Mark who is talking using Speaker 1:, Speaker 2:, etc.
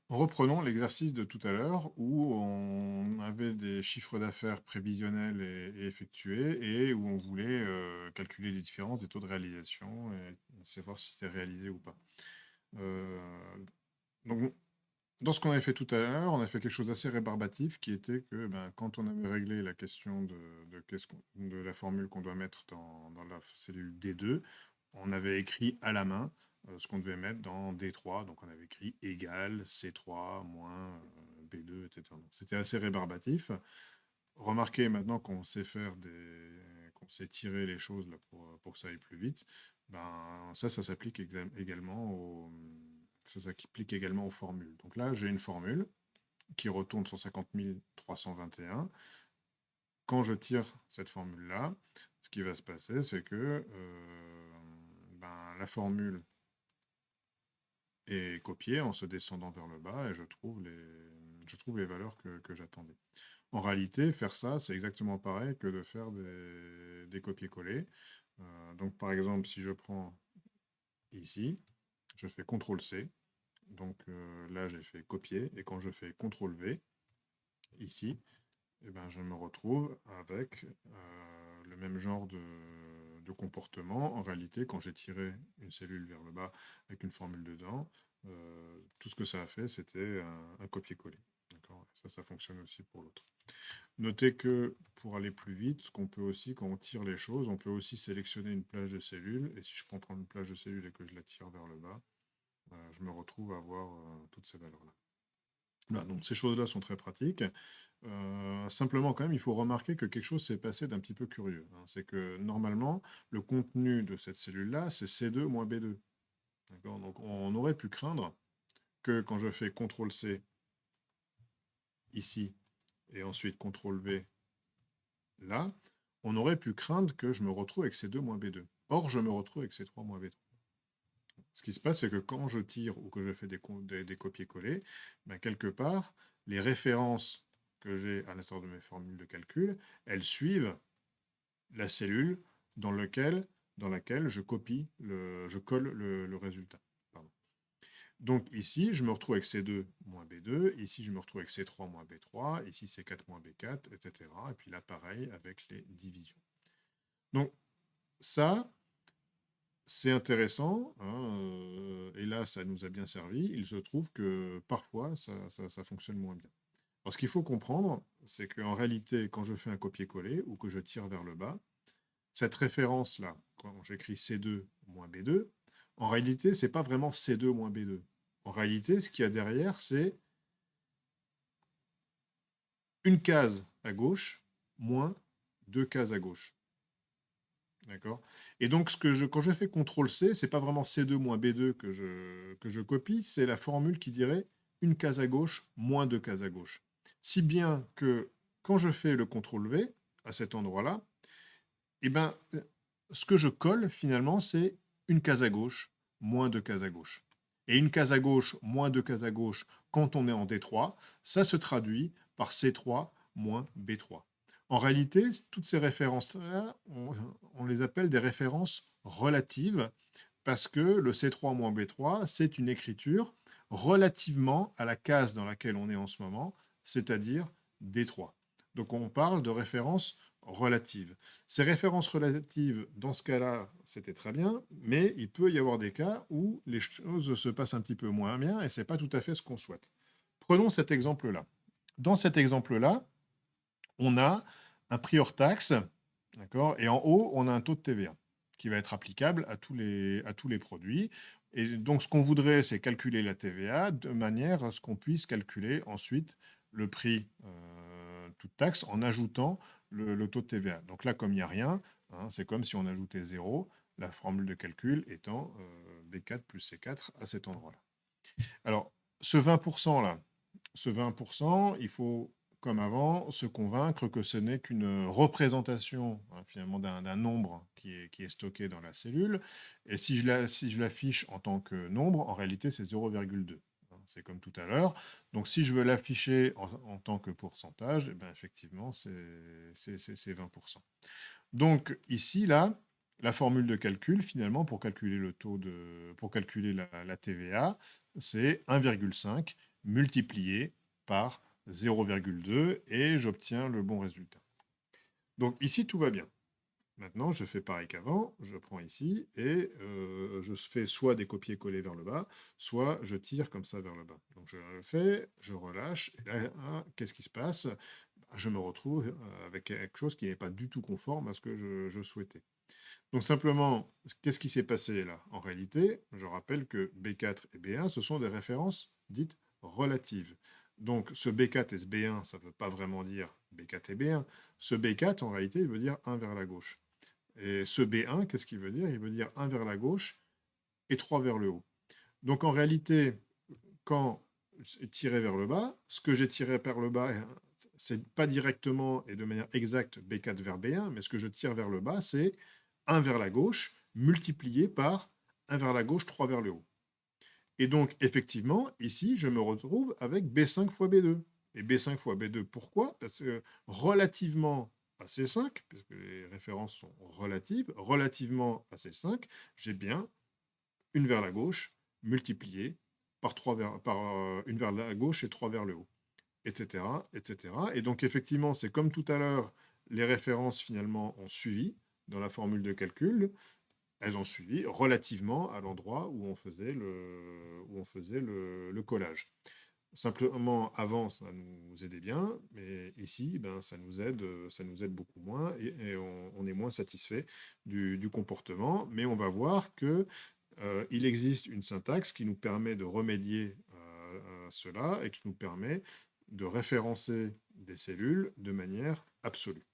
Speaker 1: Reprenons l'exercice de tout à l'heure où on avait des chiffres d'affaires prévisionnels et effectués et où on voulait calculer les différences des taux de réalisation et savoir si c'était réalisé ou pas. Euh, donc, dans ce qu'on avait fait tout à l'heure, on a fait quelque chose d'assez rébarbatif qui était que quand on avait réglé la question de la formule qu'on doit mettre dans la cellule D2, on avait écrit à la main ce qu'on devait mettre dans D3. Donc on avait écrit égal C3 moins B2, etc. Donc, c'était assez rébarbatif. Remarquez maintenant qu'on sait qu'on sait tirer les choses là, pour que ça aille plus vite. Ça s'applique également ça s'applique également aux formules. Donc là, j'ai une formule qui retourne sur 50 321. Quand je tire cette formule-là, ce qui va se passer, c'est que la formule est copiée en se descendant vers le bas et je trouve les valeurs que j'attendais. En réalité, faire ça, c'est exactement pareil que de faire des copier-coller. Donc par exemple, si je prends ici, je fais CTRL-C. Donc là, j'ai fait copier. Et quand je fais CTRL-V, ici, je me retrouve avec le même genre de comportement. En réalité, quand j'ai tiré une cellule vers le bas avec une formule dedans, tout ce que ça a fait, c'était un copier-coller. Ça fonctionne aussi pour l'autre. Notez que pour aller plus vite, ce qu'on peut aussi, quand on tire les choses, on peut aussi sélectionner une plage de cellules. Et si je prends une plage de cellules et que je la tire vers le bas, je me retrouve à avoir toutes ces valeurs-là. Voilà, donc ces choses-là sont très pratiques. Simplement, quand même, il faut remarquer que quelque chose s'est passé d'un petit peu curieux, hein. C'est que normalement, le contenu de cette cellule-là, c'est C2 moins B2. Donc on aurait pu craindre que quand je fais CTRL-C ici et ensuite CTRL-V là, on aurait pu craindre que je me retrouve avec C2 moins B2. Or, je me retrouve avec C3 moins B3. Ce qui se passe, c'est que quand je tire ou que je fais des copier-coller, quelque part, les références que j'ai à l'intérieur de mes formules de calcul, elles suivent la cellule dans laquelle je colle le résultat. Pardon. Donc ici, je me retrouve avec C2 moins B2, ici je me retrouve avec C3 moins B3, ici C4 moins B4, etc. Et puis là, pareil avec les divisions. Donc ça, c'est intéressant, hein, et là, ça nous a bien servi. Il se trouve que parfois, ça fonctionne moins bien. Alors, ce qu'il faut comprendre, c'est qu'en réalité, quand je fais un copier-coller ou que je tire vers le bas, cette référence-là, quand j'écris C2 moins B2, en réalité, ce n'est pas vraiment C2 moins B2. En réalité, ce qu'il y a derrière, c'est une case à gauche moins deux cases à gauche. D'accord. Et donc, quand je fais CTRL-C, c'est pas vraiment C2 moins B2 que je copie, c'est la formule qui dirait une case à gauche moins deux cases à gauche. Si bien que quand je fais le CTRL-V à cet endroit-là, eh ben, ce que je colle finalement, c'est une case à gauche moins deux cases à gauche. Et une case à gauche moins deux cases à gauche, quand on est en D3, ça se traduit par C3 moins B3. En réalité, toutes ces références-là, on les appelle des références relatives parce que le C3 moins B3, c'est une écriture relativement à la case dans laquelle on est en ce moment, c'est-à-dire D3. Donc on parle de références relatives. Ces références relatives, dans ce cas-là, c'était très bien, mais il peut y avoir des cas où les choses se passent un petit peu moins bien et ce n'est pas tout à fait ce qu'on souhaite. Prenons cet exemple-là. Dans cet exemple-là, on a un prix hors taxe, d'accord, et en haut, on a un taux de TVA qui va être applicable à tous les produits. Et donc, ce qu'on voudrait, c'est calculer la TVA de manière à ce qu'on puisse calculer ensuite le prix toute taxe en ajoutant le taux de TVA. Donc là, comme il n'y a rien, hein, c'est comme si on ajoutait 0, la formule de calcul étant B4 plus C4 à cet endroit-là. Alors, ce 20% là, ce 20%, il faut, comme avant, se convaincre que ce n'est qu'une représentation finalement d'un nombre qui est stocké dans la cellule. Et si je l'affiche en tant que nombre, en réalité, c'est 0,2. C'est comme tout à l'heure. Donc, si je veux l'afficher en tant que pourcentage, eh effectivement, c'est 20%. Donc, ici, là, la formule de calcul, finalement, pour calculer pour calculer la TVA, c'est 1,5. multiplié par 0,2 et j'obtiens le bon résultat. Donc ici, tout va bien. Maintenant, je fais pareil qu'avant, je prends ici et je fais soit des copier-coller vers le bas, soit je tire comme ça vers le bas. Donc je le fais, je relâche, et là, qu'est-ce qui se passe? Je me retrouve avec quelque chose qui n'est pas du tout conforme à ce que je souhaitais. Donc simplement, qu'est-ce qui s'est passé là? En réalité, je rappelle que B4 et B1, ce sont des références dites relatives. Donc ce B4 et ce B1, ça ne veut pas vraiment dire B4 et B1. Ce B4, en réalité, il veut dire 1 vers la gauche. Et ce B1, qu'est-ce qu'il veut dire? Il veut dire 1 vers la gauche et 3 vers le haut. Donc en réalité, quand j'ai tiré vers le bas, ce que j'ai tiré vers le bas, c'est pas directement et de manière exacte B4 vers B1, mais ce que je tire vers le bas, c'est 1 vers la gauche multiplié par 1 vers la gauche, 3 vers le haut. Et donc, effectivement, ici, je me retrouve avec B5 fois B2. Et B5 fois B2, pourquoi? Parce que relativement à C5, puisque les références sont relatives, relativement à C5, j'ai bien une vers la gauche multipliée par, 3 par une vers la gauche et 3 vers le haut, etc., etc. Et donc, effectivement, c'est comme tout à l'heure, les références, finalement, ont suivi dans la formule de calcul. Elles ont suivi relativement à l'endroit où on faisait le collage. Simplement, avant, ça nous aidait bien, mais ici, ben, ça nous aide beaucoup moins et on est moins satisfait du comportement. Mais on va voir que il existe une syntaxe qui nous permet de remédier à cela et qui nous permet de référencer des cellules de manière absolue.